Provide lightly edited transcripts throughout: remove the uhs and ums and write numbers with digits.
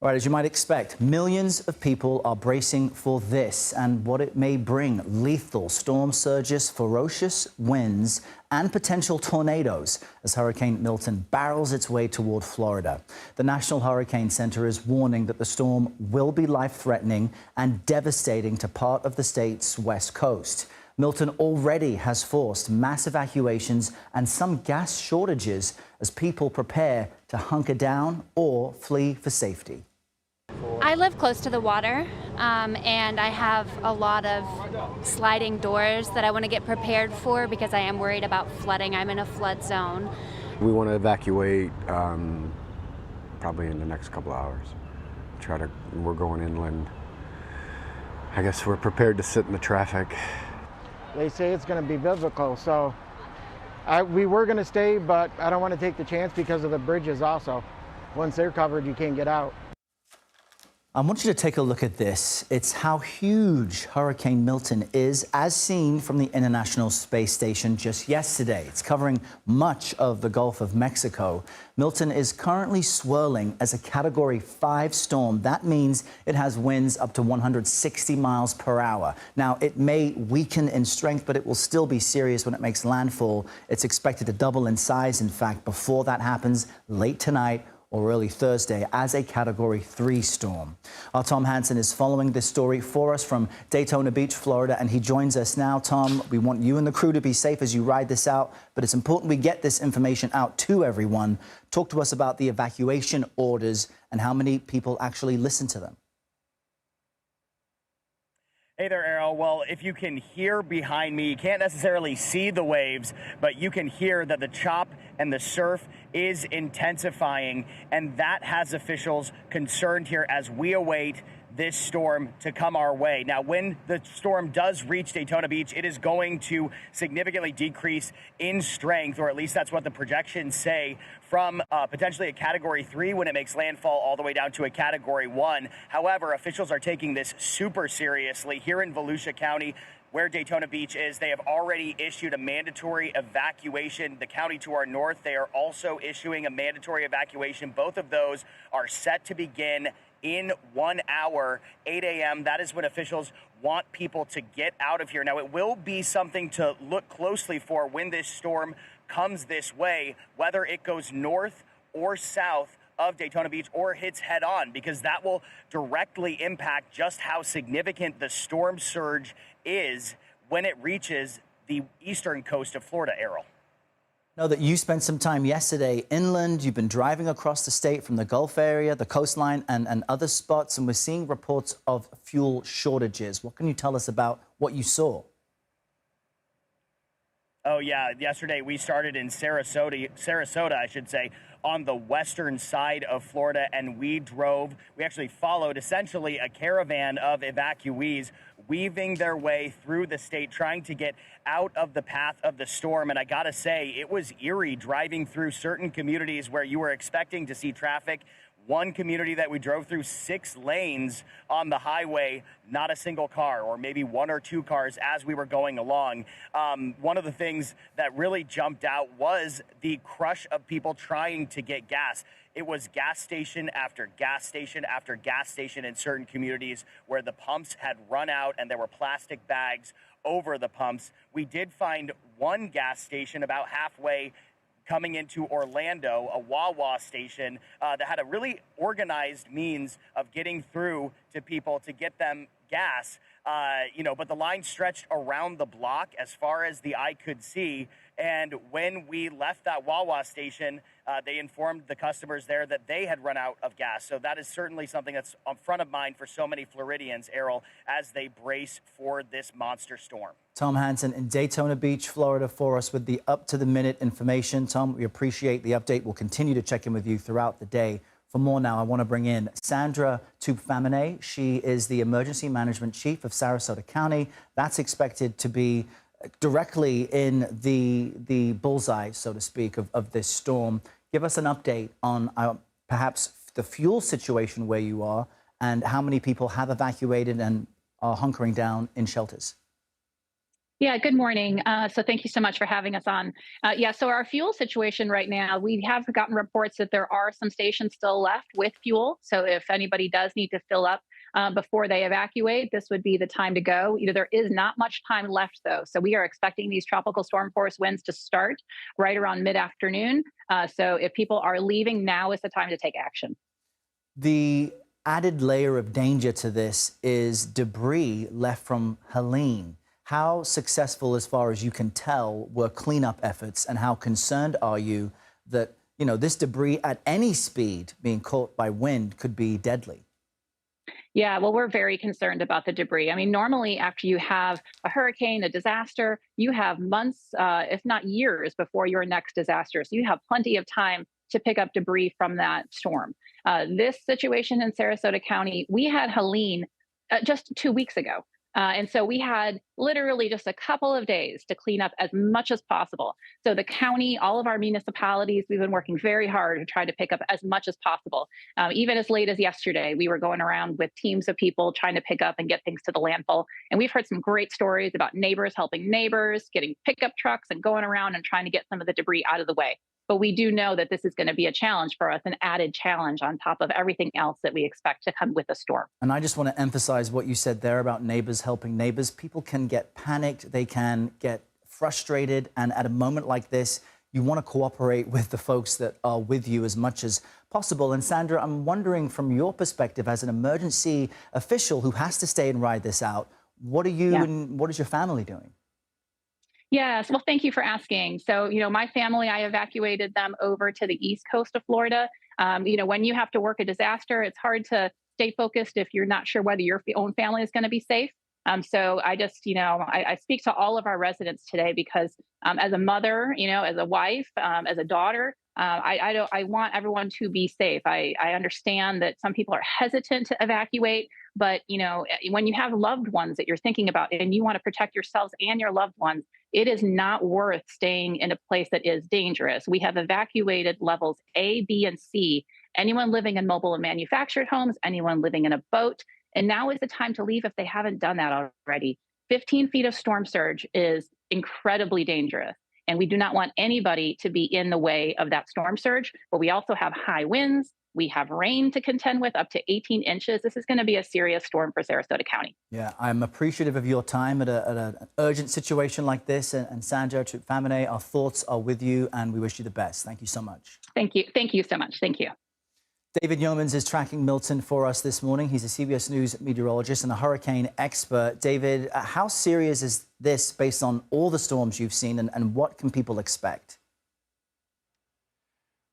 All right, as you might expect, millions of people are bracing for this and what it may bring: lethal storm surges, ferocious winds, and potential tornadoes as Hurricane Milton barrels its way toward Florida. The National Hurricane Center is warning that the storm will be life-threatening and devastating to part of the state's west coast. Milton already has forced mass evacuations and some gas shortages as people prepare to hunker down or flee for safety. I live close to the water, and I have a lot of sliding doors that I want to get prepared for because I am worried about flooding. I'm in a flood zone. We want to evacuate probably in the next couple hours. We're going inland. I guess we're prepared to sit in the traffic. They say it's going to be biblical, so we were going to stay, but I don't want to take the chance because of the bridges also. Once they're covered, you can't get out. I want you to take a look at this. It's how huge Hurricane Milton is, as seen from the International Space Station just yesterday. It's covering much of the Gulf of Mexico. Milton is currently swirling as a Category 5 storm. That means it has winds up to 160 miles per hour. Now, it may weaken in strength, but it will still be serious when it makes landfall. It's expected to double in size, in fact, before that happens late tonight or early Thursday as a Category 3 storm. Our Tom Hanson is following this story for us from Daytona Beach, Florida, and he joins us now. Tom, we want you and the crew to be safe as you ride this out, but it's important we get this information out to everyone. Talk to us about the evacuation orders and how many people actually listen to them. Hey there, Errol. Well, if you can hear behind me, you can't necessarily see the waves, but you can hear that the chop and the surf is intensifying, and that has officials concerned here as we await this storm to come our way. Now, when the storm does reach Daytona Beach, it is going to significantly decrease in strength, or at least that's what the projections say, from potentially a Category 3 when it makes landfall all the way down to a Category 1. However, officials are taking this super seriously. Here in Volusia County, where Daytona Beach is, they have already issued a mandatory evacuation. The county to our north, they are also issuing a mandatory evacuation. Both of those are set to begin in 1 hour, 8 a.m. That is when officials want people to get out of here. Now, it will be something to look closely for when this storm comes this way, whether it goes north or south of Daytona Beach or hits head on, because that will directly impact just how significant the storm surge is when it reaches the eastern coast of Florida, Errol. Know that you spent some time yesterday inland. You've been driving across the state from the Gulf area, the coastline, and other spots, and we're seeing reports of fuel shortages. What can you tell us about what you saw? Oh, yeah. Yesterday we started in Sarasota, I should say, on the western side of Florida, and we actually followed essentially a caravan of evacuees weaving their way through the state, trying to get out of the path of the storm. And I gotta say, it was eerie driving through certain communities where you were expecting to see traffic. One community that we drove through, 6 lanes on the highway, not a single car, or maybe 1 or 2 cars as we were going along. One of the things that really jumped out was the crush of people trying to get gas. It was gas station after gas station after gas station in certain communities where the pumps had run out and there were plastic bags over the pumps. We did find one gas station about halfway coming into Orlando, a Wawa station that had a really organized means of getting through to people to get them gas, but the line stretched around the block as far as the eye could see. And when we left that Wawa station, they informed the customers there that they had run out of gas. So that is certainly something that's on front of mind for so many Floridians, Errol, as they brace for this monster storm. Tom Hanson in Daytona Beach, Florida, for us with the up-to-the-minute information. Tom, we appreciate the update. We'll continue to check in with you throughout the day. For more now, I want to bring in Sandra Tapfumaneyi. She is the Emergency Management Chief of Sarasota County. That's expected to be directly in the bullseye, so to speak, of this storm. Give us an update on perhaps the fuel situation where you are and how many people have evacuated and are hunkering down in shelters. Yeah, good morning. So thank you so much for having us on. Yeah, so our fuel situation right now, we have gotten reports that there are some stations still left with fuel. So if anybody does need to fill up before they evacuate, this would be the time to go. There is not much time left though. So we are expecting these tropical storm force winds to start right around mid-afternoon. So if people are leaving, now is the time to take action. The added layer of danger to this is debris left from Helene. How successful, as far as you can tell, were cleanup efforts, and how concerned are you that, this debris at any speed being caught by wind could be deadly? Yeah, well, we're very concerned about the debris. I mean, normally after you have a hurricane, a disaster, you have months, if not years, before your next disaster. So you have plenty of time to pick up debris from that storm. This situation in Sarasota County, we had Helene just 2 weeks ago. And so we had literally just a couple of days to clean up as much as possible. So the county, all of our municipalities, we've been working very hard to try to pick up as much as possible. Even as late as yesterday, we were going around with teams of people trying to pick up and get things to the landfill. And we've heard some great stories about neighbors helping neighbors, getting pickup trucks and going around and trying to get some of the debris out of the way. But we do know that this is going to be a challenge for us, an added challenge on top of everything else that we expect to come with a storm. And I just want to emphasize what you said there about neighbors helping neighbors. People can get panicked, they can get frustrated, and at a moment like this, you want to cooperate with the folks that are with you as much as possible. And Sandra, I'm wondering, from your perspective as an emergency official who has to stay and ride this out, what are you and what is your family doing? Yes, well, thank you for asking. So, my family, I evacuated them over to the east coast of Florida. When you have to work a disaster, it's hard to stay focused if you're not sure whether your own family is going to be safe. So I just, I speak to all of our residents today because as a mother, as a wife, as a daughter, I want everyone to be safe. I understand that some people are hesitant to evacuate, but when you have loved ones that you're thinking about and you want to protect yourselves and your loved ones, it is not worth staying in a place that is dangerous. We have evacuated levels A, B, and C. Anyone living in mobile and manufactured homes, anyone living in a boat, and now is the time to leave if they haven't done that already. 15 feet of storm surge is incredibly dangerous. And we do not want anybody to be in the way of that storm surge. But we also have high winds. We have rain to contend with, up to 18 inches. This is going to be a serious storm for Sarasota County. Yeah, I'm appreciative of your time at an urgent situation like this. And Sandra, Tapfumaneyi, our thoughts are with you, and we wish you the best. Thank you so much. Thank you. Thank you so much. Thank you. David Yeomans is tracking Milton for us this morning. He's a CBS News meteorologist and a hurricane expert. David, how serious is this based on all the storms you've seen, and what can people expect?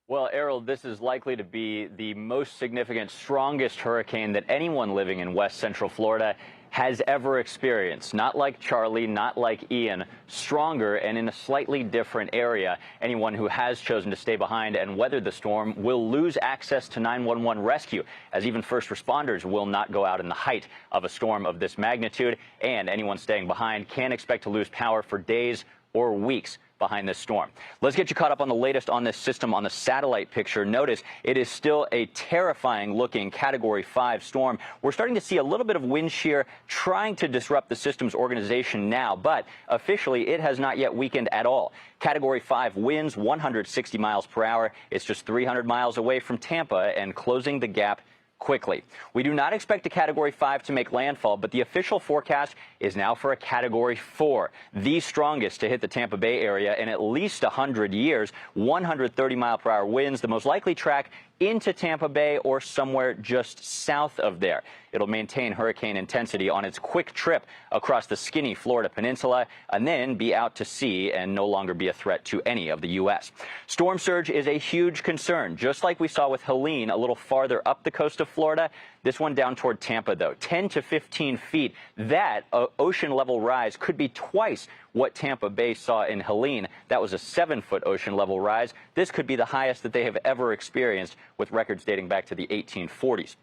Well, Errol, this is likely to be the most significant, strongest hurricane that anyone living in West Central Florida has ever experienced. Not like Charlie, not like Ian, stronger and in a slightly different area. Anyone who has chosen to stay behind and weather the storm will lose access to 911 rescue, as even first responders will not go out in the height of a storm of this magnitude. And anyone staying behind can expect to lose power for days or weeks behind this storm. Let's get you caught up on the latest on this system on the satellite picture. Notice it is still a terrifying looking Category 5 storm. We're starting to see a little bit of wind shear trying to disrupt the system's organization now, but officially it has not yet weakened at all. Category 5 winds 160 miles per hour. It's just 300 miles away from Tampa and closing the gap quickly. We do not expect a Category 5 to make landfall, but the official forecast is now for a Category 4, the strongest to hit the Tampa Bay area in at least 100 years. 130-mile-per-hour winds, the most likely track into Tampa Bay or somewhere just south of there. It'll maintain hurricane intensity on its quick trip across the skinny Florida peninsula and then be out to sea and no longer be a threat to any of the U.S. Storm surge is a huge concern, just like we saw with Helene a little farther up the coast of Florida. This one down toward Tampa, though, 10 to 15 feet. That ocean level rise could be twice what Tampa Bay saw in Helene. That was a 7-foot ocean level rise. This could be the highest that they have ever experienced, with records dating back to the 1840s.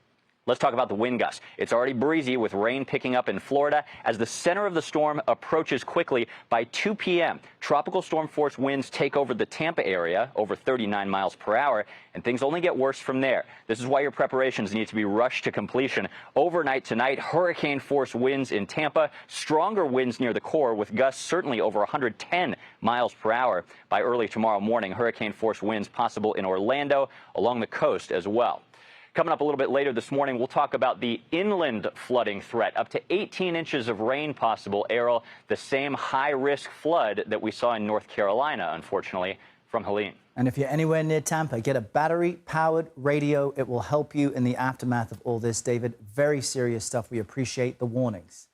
Let's talk about the wind gusts. It's already breezy with rain picking up in Florida as the center of the storm approaches quickly. By 2 p.m., tropical storm force winds take over the Tampa area, over 39 miles per hour, and things only get worse from there. This is why your preparations need to be rushed to completion. Overnight tonight, hurricane force winds in Tampa, stronger winds near the core with gusts certainly over 110 miles per hour. By early tomorrow morning, hurricane force winds possible in Orlando, along the coast as well. Coming up a little bit later this morning, we'll talk about the inland flooding threat. Up to 18 inches of rain possible, Errol, the same high-risk flood that we saw in North Carolina, unfortunately, from Helene. And if you're anywhere near Tampa, get a battery-powered radio. It will help you in the aftermath of all this, David. Very serious stuff. We appreciate the warnings.